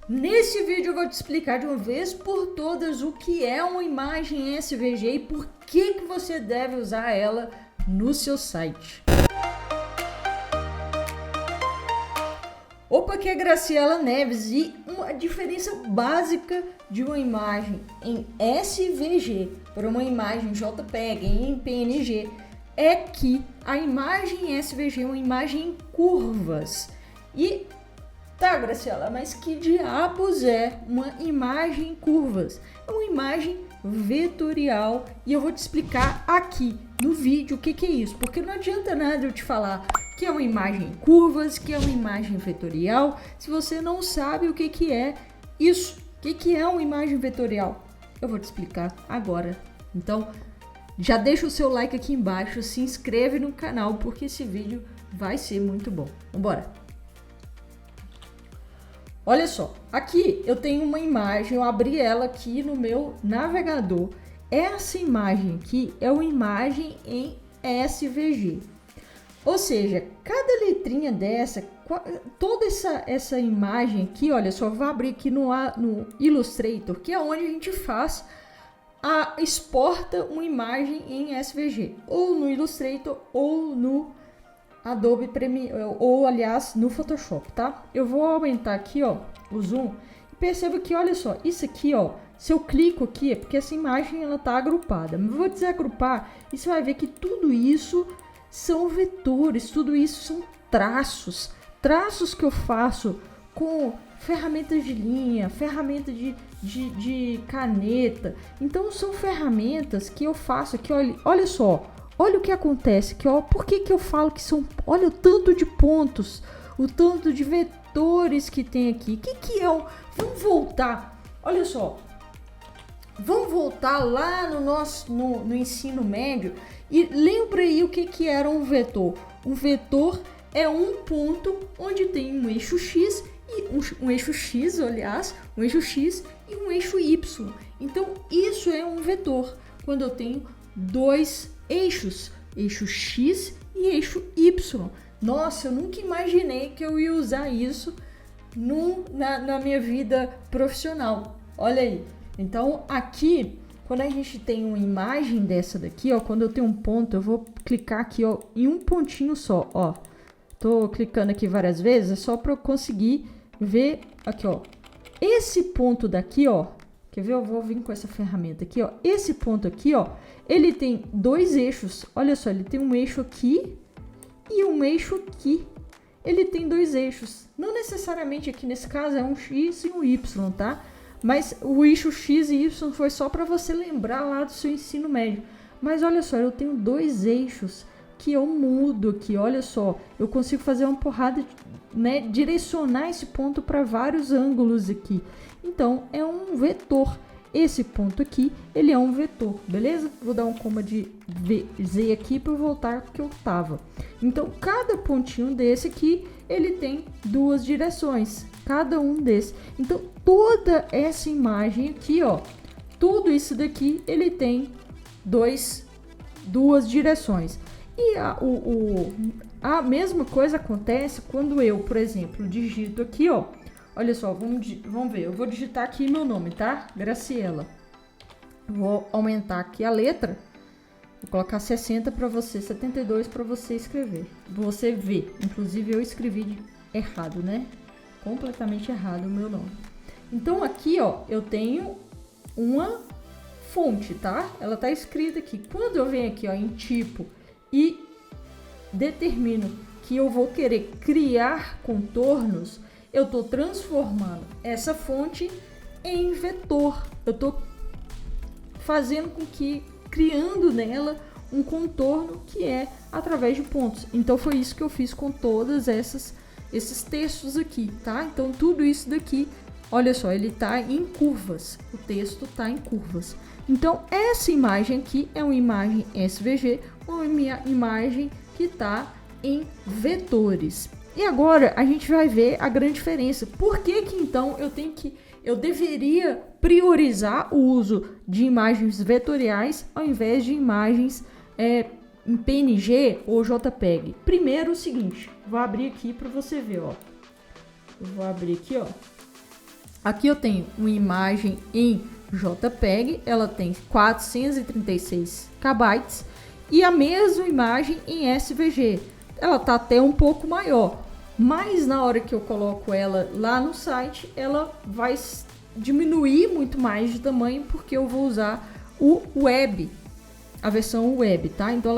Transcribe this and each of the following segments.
Nesse vídeo eu vou te explicar de uma vez por todas o que é uma imagem SVG e por que você deve usar ela no seu site. Opa, aqui é Graciela Neves e uma diferença básica de uma imagem em SVG para uma imagem JPEG em PNG é que a imagem SVG é uma imagem em curvas. E tá, Graciela, mas que diabos é uma imagem em curvas? É uma imagem vetorial e eu vou te explicar aqui no vídeo o que é isso, porque não adianta nada eu te falar que é uma imagem em curvas, que é uma imagem vetorial, se você não sabe o que é isso. O que é uma imagem vetorial? Eu vou te explicar agora. Então, já deixa o seu like aqui embaixo, se inscreve no canal, porque esse vídeo vai ser muito bom. Vambora! Olha só, aqui eu tenho uma imagem, eu abri ela aqui no meu navegador. Essa imagem aqui é uma imagem em SVG. Ou seja, cada letrinha dessa, toda essa imagem aqui, olha só, vou abrir aqui no Illustrator, que é onde a gente exporta uma imagem em SVG, ou no Illustrator, ou no Adobe Premiere, ou aliás, no Photoshop, tá? Eu vou aumentar aqui, ó, o zoom, e perceba que, olha só, isso aqui, ó, se eu clico aqui, é porque essa imagem, ela tá agrupada. Mas eu vou desagrupar e você vai ver que tudo isso são vetores, tudo isso são traços que eu faço com ferramentas de linha, ferramenta de caneta. Então são ferramentas que eu faço aqui, olha só, olha o que acontece aqui, ó. Por que eu falo que são, olha o tanto de pontos, o tanto de vetores que tem aqui. O que é vamos voltar, olha só. Vamos voltar lá no ensino médio e lembra aí o que era um vetor. Um vetor é um ponto onde tem um eixo X e um eixo X, aliás, um eixo X e um eixo Y. Então isso é um vetor quando eu tenho dois eixos, eixo X e eixo Y. Nossa, eu nunca imaginei que eu ia usar isso na minha vida profissional. Olha aí. Então, aqui, quando a gente tem uma imagem dessa daqui, ó, quando eu tenho um ponto, eu vou clicar aqui, ó, em um pontinho só, ó. Tô clicando aqui várias vezes, é só para eu conseguir ver aqui, ó. Esse ponto daqui, ó, quer ver? Eu vou vir com essa ferramenta aqui, ó. Esse ponto aqui, ó, ele tem dois eixos. Olha só, ele tem um eixo aqui e um eixo aqui. Ele tem dois eixos. Não necessariamente aqui nesse caso é um X e um Y, tá? Mas o eixo X e Y foi só para você lembrar lá do seu ensino médio. Mas olha só, eu tenho dois eixos que eu mudo aqui. Olha só, eu consigo fazer uma porrada, né? Direcionar esse ponto para vários ângulos aqui. Então, é um vetor. Esse ponto aqui, ele é um vetor, beleza? Vou dar um coma de Z aqui para voltar que eu tava. Então, cada pontinho desse aqui, ele tem duas direções. Cada um desses. Então, toda essa imagem aqui, ó, tudo isso daqui, ele tem duas direções. E a mesma coisa acontece quando eu, por exemplo, digito aqui, ó. Olha só, vamos ver. Eu vou digitar aqui meu nome, tá? Graciela. Vou aumentar aqui a letra. Vou colocar 60 para você, 72 para você escrever. Você ver. Inclusive, eu escrevi errado, né? Completamente errado o meu nome. Então aqui, ó, eu tenho uma fonte, tá? Ela tá escrita aqui. Quando eu venho aqui, ó, em tipo e determino que eu vou querer criar contornos, eu tô transformando essa fonte em vetor. Eu tô fazendo com que, criando nela um contorno que é através de pontos. Então foi isso que eu fiz com todas esses textos aqui, tá? Então tudo isso daqui, olha só, ele tá em curvas, o texto tá em curvas. Então essa imagem aqui é uma imagem SVG, uma imagem que tá em vetores. E agora a gente vai ver a grande diferença. Por que então eu deveria priorizar o uso de imagens vetoriais ao invés de imagens em PNG ou JPEG? Primeiro o seguinte, vou abrir aqui para você ver, ó. Eu vou abrir aqui, ó. Aqui eu tenho uma imagem em JPEG, ela tem 436 KB e a mesma imagem em SVG. Ela tá até um pouco maior, mas na hora que eu coloco ela lá no site, ela vai diminuir muito mais de tamanho porque eu vou usar o web, a versão web, tá? Então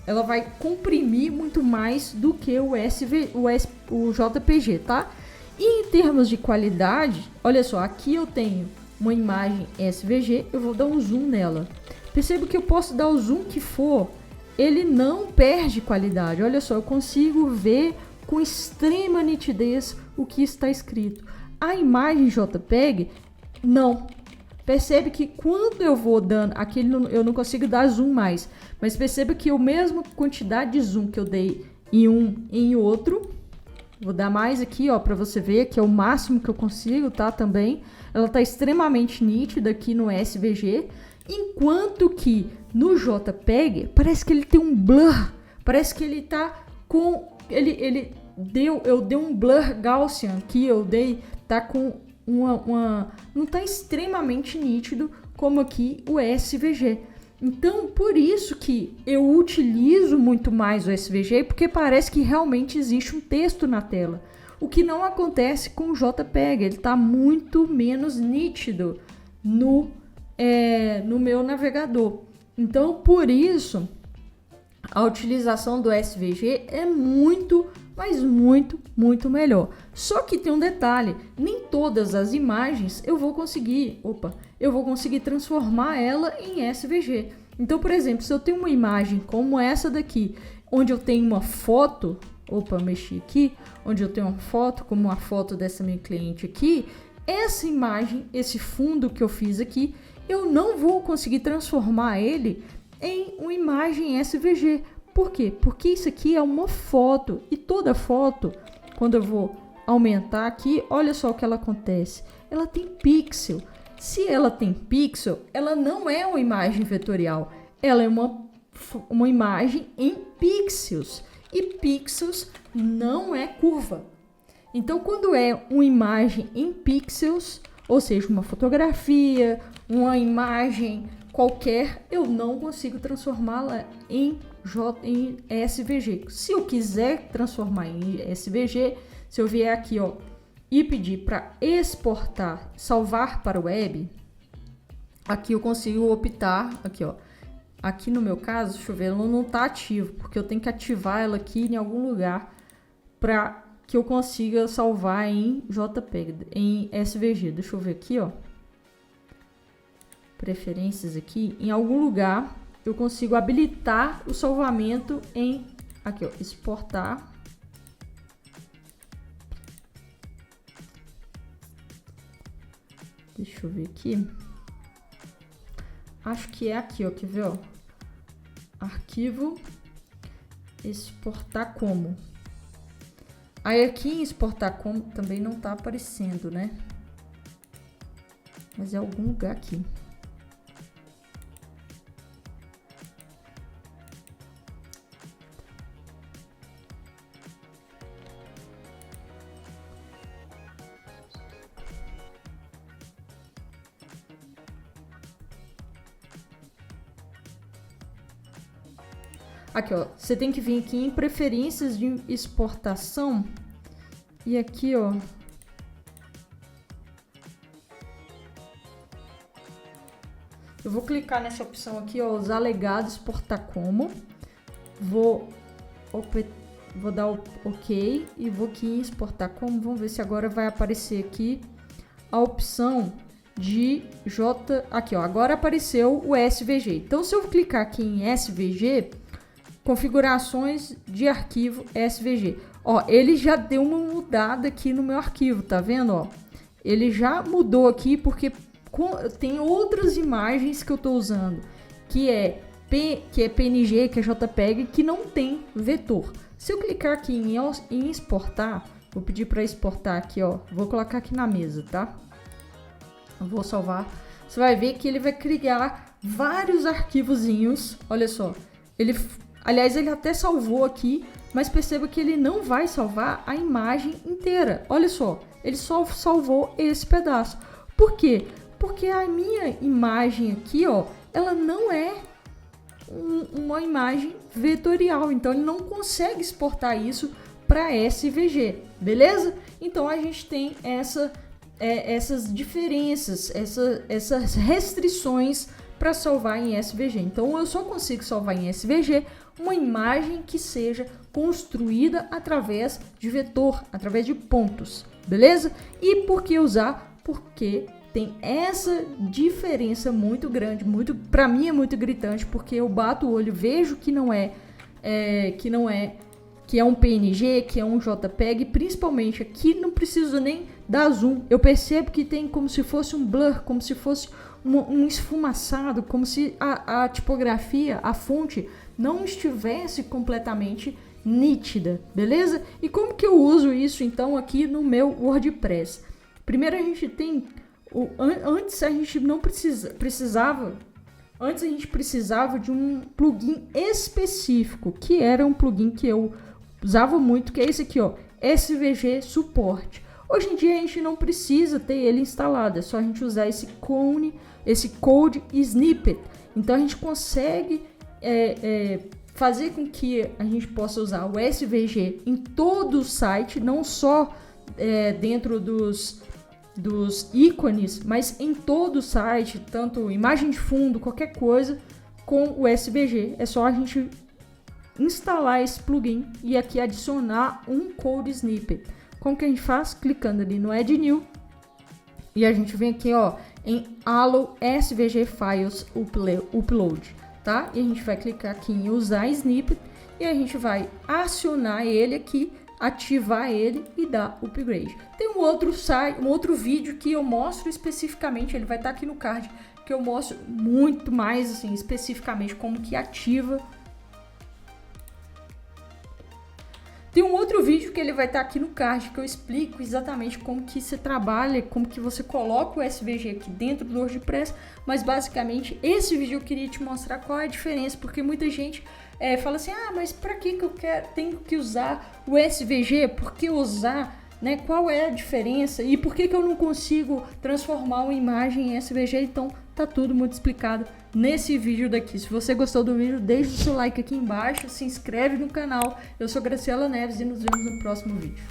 ela vai comprimir muito mais do que o JPG, tá? E em termos de qualidade, olha só, aqui eu tenho uma imagem SVG, eu vou dar um zoom nela. Perceba que eu posso dar o zoom que for, ele não perde qualidade. Olha só, eu consigo ver com extrema nitidez o que está escrito. A imagem JPEG, não. Percebe que quando eu vou dando, aqui eu não consigo dar zoom mais, mas perceba que a mesma quantidade de zoom que eu dei em um e em outro, vou dar mais aqui, ó, para você ver que é o máximo que eu consigo, tá? Também, ela tá extremamente nítida aqui no SVG, enquanto que no JPEG parece que ele tem um blur, parece que ele tá com, eu dei um blur Gaussian que eu dei, tá com não tá extremamente nítido como aqui o SVG. Então, por isso que eu utilizo muito mais o SVG, porque parece que realmente existe um texto na tela. O que não acontece com o JPEG, ele está muito menos nítido no meu navegador. Então, por isso, a utilização do SVG é muito, mas muito, muito melhor. Só que tem um detalhe, nem todas as imagens eu vou conseguir transformar ela em SVG. Então, por exemplo, se eu tenho uma imagem como essa daqui, onde eu tenho uma foto, mexi aqui, onde eu tenho uma foto, como a foto dessa minha cliente aqui, essa imagem, esse fundo que eu fiz aqui, eu não vou conseguir transformar ele em uma imagem SVG. Por quê? Porque isso aqui é uma foto e toda foto, quando eu vou aumentar aqui, olha só o que ela acontece. Ela tem pixel. Se ela tem pixel, ela não é uma imagem vetorial. Ela é uma imagem em pixels. E pixels não é curva. Então, quando é uma imagem em pixels, ou seja, uma fotografia, uma imagem qualquer, eu não consigo transformá-la em SVG. Se eu quiser transformar em SVG, se eu vier aqui, ó, e pedir para exportar, salvar para o web, aqui eu consigo optar, aqui, ó. Aqui no meu caso, deixa eu ver, ela não está ativo, porque eu tenho que ativar ela aqui em algum lugar para que eu consiga salvar em JPEG, em SVG. Deixa eu ver aqui, ó. Preferências aqui, em algum lugar eu consigo habilitar o salvamento em, aqui, ó, exportar. Deixa eu ver aqui. Acho que é aqui, ó, quer ver, ó? Arquivo, exportar como. Aí aqui em exportar como também não tá aparecendo, né? Mas é algum lugar aqui. Aqui, ó, você tem que vir aqui em preferências de exportação e aqui, ó, eu vou clicar nessa opção aqui, ó, usar legado, exportar como, vou dar o OK e vou aqui em exportar como, vamos ver se agora vai aparecer aqui a opção de aqui, ó, agora apareceu o SVG. Então, se eu clicar aqui em SVG, configurações de arquivo SVG. Ó, ele já deu uma mudada aqui no meu arquivo, tá vendo? Ó, ele já mudou aqui porque tem outras imagens que eu tô usando, que é PNG, que é JPEG, que não tem vetor. Se eu clicar aqui em exportar, vou pedir para exportar aqui, ó, vou colocar aqui na mesa, tá? Eu vou salvar. Você vai ver que ele vai criar vários arquivozinhos. Olha só, aliás, ele até salvou aqui, mas perceba que ele não vai salvar a imagem inteira. Olha só, ele só salvou esse pedaço. Por quê? Porque a minha imagem aqui, ó, ela não é uma imagem vetorial, então ele não consegue exportar isso para SVG, beleza? Então a gente tem essas diferenças, essas restrições para salvar em SVG. Então eu só consigo salvar em SVG uma imagem que seja construída através de vetor, através de pontos, beleza? E por que usar? Porque tem essa diferença muito grande, para mim é muito gritante, porque eu bato o olho, vejo que que é um PNG, que é um JPEG, principalmente aqui não preciso nem dar zoom, eu percebo que tem como se fosse um blur, como se fosse um esfumaçado, como se a tipografia, a fonte não estivesse completamente nítida, beleza? E como que eu uso isso então aqui no meu WordPress? Primeiro a gente tem, antes a gente precisava de um plugin específico, que era um plugin que eu usava muito, que é esse aqui, ó, SVG Support. Hoje em dia a gente não precisa ter ele instalado, é só a gente usar esse code snippet. Então a gente consegue fazer com que a gente possa usar o SVG em todo o site, não só dentro dos ícones, mas em todo o site, tanto imagem de fundo, qualquer coisa, com o SVG. É só a gente instalar esse plugin e aqui adicionar um code snippet. Como que a gente faz? Clicando ali no Add New e a gente vem aqui, ó, em Allow SVG Files Upload, tá? E a gente vai clicar aqui em usar snippet e a gente vai acionar ele aqui, ativar ele e dar upgrade. Tem um outro vídeo que eu mostro especificamente, ele vai estar aqui no card, que eu mostro muito mais assim especificamente como que ativa. Tem um outro vídeo que ele vai estar aqui no card, que eu explico exatamente como que você trabalha, como que você coloca o SVG aqui dentro do WordPress, mas basicamente esse vídeo eu queria te mostrar qual é a diferença, porque muita gente fala assim, mas para que eu tenho que usar o SVG? Por que usar? Né? Qual é a diferença? E por que eu não consigo transformar uma imagem em SVG? Então tá tudo muito explicado nesse vídeo daqui. Se você gostou do vídeo, deixa o seu like aqui embaixo, se inscreve no canal. Eu sou Graciela Neves e nos vemos no próximo vídeo.